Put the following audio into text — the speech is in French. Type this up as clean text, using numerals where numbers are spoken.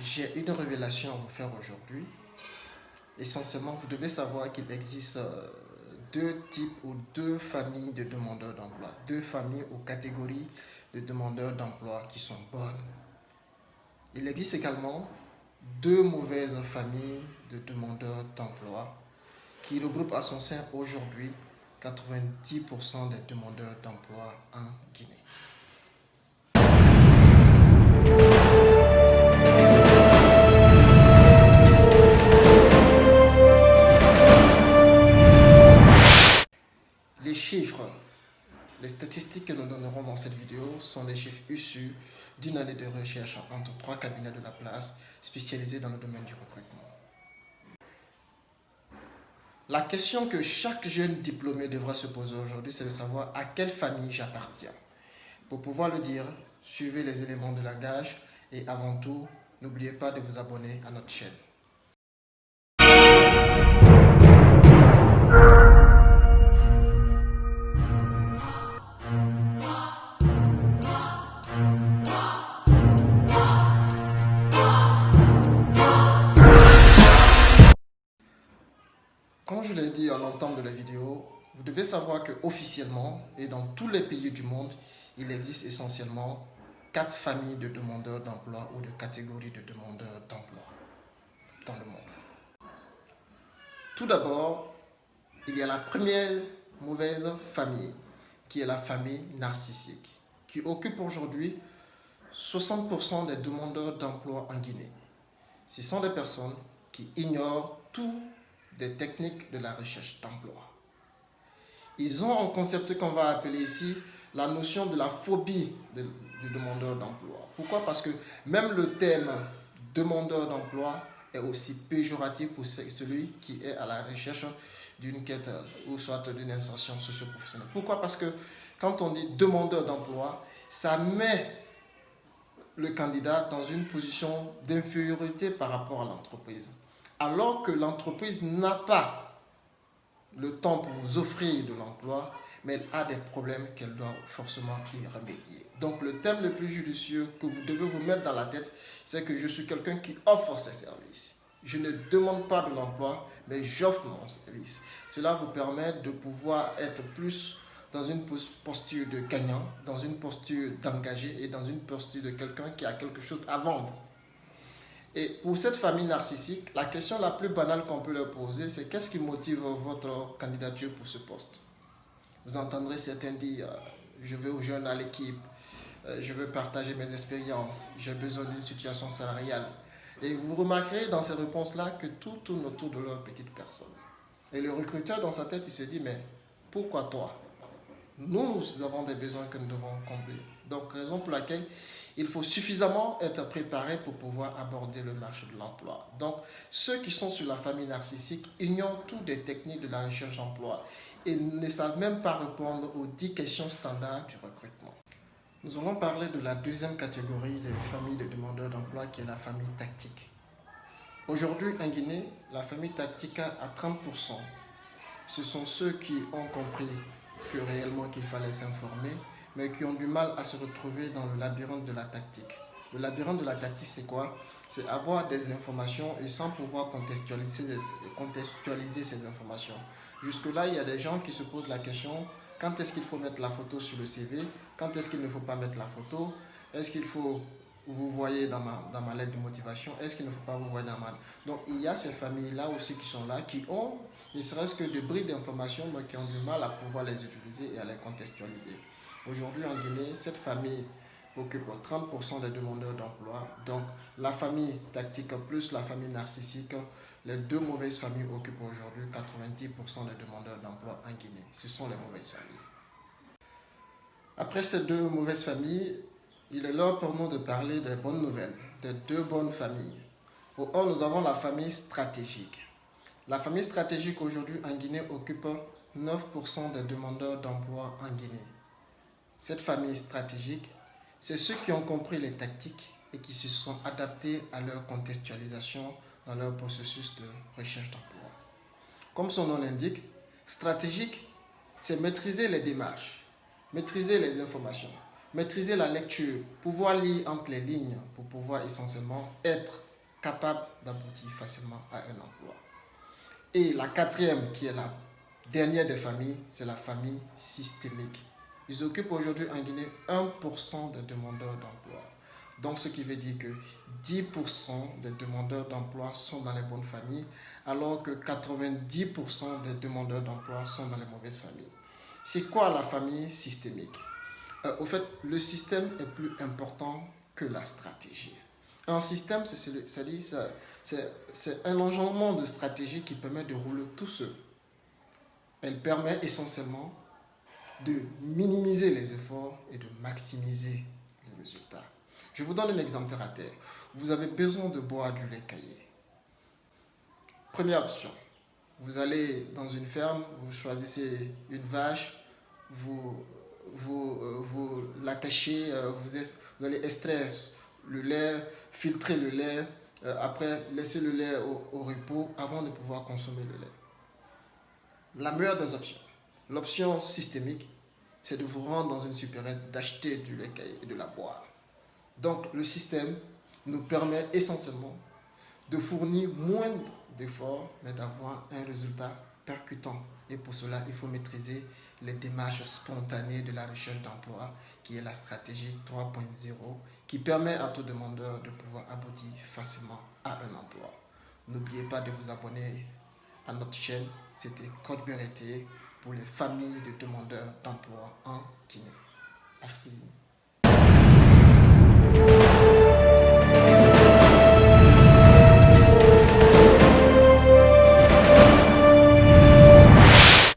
J'ai une révélation à vous faire aujourd'hui. Essentiellement, vous devez savoir qu'il existe deux types ou deux familles de demandeurs d'emploi. Deux familles ou catégories de demandeurs d'emploi qui sont bonnes. Il existe également deux mauvaises familles de demandeurs d'emploi qui regroupent à son sein aujourd'hui 90% des demandeurs d'emploi en Guinée. Les chiffres, les statistiques que nous donnerons dans cette vidéo sont les chiffres issus d'une année de recherche entre 3 cabinets de la place spécialisés dans le domaine du recrutement. La question que chaque jeune diplômé devra se poser aujourd'hui, c'est de savoir à quelle famille j'appartiens. Pour pouvoir le dire, suivez les éléments de langage et avant tout, n'oubliez pas de vous abonner à notre chaîne. Comme je l'ai dit en l'entame de la vidéo, vous devez savoir qu'officiellement et dans tous les pays du monde, il existe essentiellement 4 familles de demandeurs d'emploi ou de catégories de demandeurs d'emploi dans le monde. Tout d'abord, il y a la première mauvaise famille, qui est la famille narcissique, qui occupe aujourd'hui 60% des demandeurs d'emploi en Guinée. Ce sont des personnes qui ignorent tout des techniques de la recherche d'emploi. Ils ont en concept ce qu'on va appeler ici la notion de la phobie du demandeur d'emploi. Pourquoi? Parce que même le terme demandeur d'emploi est aussi péjoratif pour celui qui est à la recherche d'une quête ou soit d'une insertion socio-professionnelle. Pourquoi? Parce que quand on dit demandeur d'emploi, ça met le candidat dans une position d'infériorité par rapport à l'entreprise. Alors que l'entreprise n'a pas le temps pour vous offrir de l'emploi, mais elle a des problèmes qu'elle doit forcément y remédier. Donc le thème le plus judicieux que vous devez vous mettre dans la tête, c'est que je suis quelqu'un qui offre ses services. Je ne demande pas de l'emploi, mais j'offre mon service. Cela vous permet de pouvoir être plus dans une posture de gagnant, dans une posture d'engagé et dans une posture de quelqu'un qui a quelque chose à vendre. Et pour cette famille narcissique, la question la plus banale qu'on peut leur poser, c'est qu'est-ce qui motive votre candidature pour ce poste? Vous entendrez certains dire, je veux rejoindre à l'équipe, je veux partager mes expériences, j'ai besoin d'une situation salariale. Et vous remarquerez dans ces réponses-là que tout tourne autour de leur petite personne. Et le recruteur, dans sa tête, il se dit, mais pourquoi toi? Nous avons des besoins que nous devons combler. Donc, raison pour laquelle il faut suffisamment être préparé pour pouvoir aborder le marché de l'emploi. Donc, ceux qui sont sur la famille narcissique ignorent toutes les techniques de la recherche d'emploi et ne savent même pas répondre aux 10 questions standards du recrutement. Nous allons parler de la deuxième catégorie des familles de demandeurs d'emploi qui est la famille tactique. Aujourd'hui, en Guinée, la famille tactique à 30%. Ce sont ceux qui ont compris que réellement qu'il fallait s'informer, mais qui ont du mal à se retrouver dans le labyrinthe de la tactique. Le labyrinthe de la tactique, c'est quoi? C'est avoir des informations et sans pouvoir contextualiser ces informations. Jusque-là, il y a des gens qui se posent la question, quand est-ce qu'il faut mettre la photo sur le CV? Quand est-ce qu'il ne faut pas mettre la photo? Est-ce qu'il faut vous voyez dans ma lettre de motivation? Est-ce qu'il ne faut pas vous voir dans ma... Donc, il y a ces familles-là aussi qui sont là, qui ont ne serait-ce que des brides d'informations, mais qui ont du mal à pouvoir les utiliser et à les contextualiser. Aujourd'hui, en Guinée, cette famille occupe 30% des demandeurs d'emploi. Donc, la famille tactique plus la famille narcissique, les deux mauvaises familles occupent aujourd'hui 90% des demandeurs d'emploi en Guinée. Ce sont les mauvaises familles. Après ces deux mauvaises familles, il est l'heure pour nous de parler des bonnes nouvelles, des deux bonnes familles. Au 1, nous avons la famille stratégique. La famille stratégique aujourd'hui en Guinée occupe 9% des demandeurs d'emploi en Guinée. Cette famille stratégique, c'est ceux qui ont compris les tactiques et qui se sont adaptés à leur contextualisation dans leur processus de recherche d'emploi. Comme son nom l'indique, stratégique, c'est maîtriser les démarches, maîtriser les informations, maîtriser la lecture, pouvoir lire entre les lignes pour pouvoir essentiellement être capables d'aboutir facilement à un emploi. Et la quatrième, qui est la dernière des familles, c'est la famille systémique. Ils occupent aujourd'hui en Guinée 1% des demandeurs d'emploi. Donc, ce qui veut dire que 10% des demandeurs d'emploi sont dans les bonnes familles, alors que 90% des demandeurs d'emploi sont dans les mauvaises familles. C'est quoi la famille systémique? Au fait, le système est plus important que la stratégie. Un système, c'est un engendrement de stratégie qui permet de rouler tout seul. Elle permet essentiellement de minimiser les efforts et de maximiser les résultats. Je vous donne un exemple terre à terre. Vous avez besoin de boire du lait caillé. Première option, vous allez dans une ferme, vous choisissez une vache, vous la cachez, vous allez extraire le lait, filtrer le lait, après laisser le lait au repos avant de pouvoir consommer le lait. La meilleure des options, l'option systémique, c'est de vous rendre dans une supérette, d'acheter du lait caillé et de la boire. Donc le système nous permet essentiellement de fournir moins d'efforts, mais d'avoir un résultat percutant. Et pour cela, il faut maîtriser les démarches spontanées de la recherche d'emploi, qui est la stratégie 3.0, qui permet à tout demandeur de pouvoir aboutir facilement à un emploi. N'oubliez pas de vous abonner à notre chaîne. C'était Code BRT pour les familles de demandeurs d'emploi en Guinée. Merci.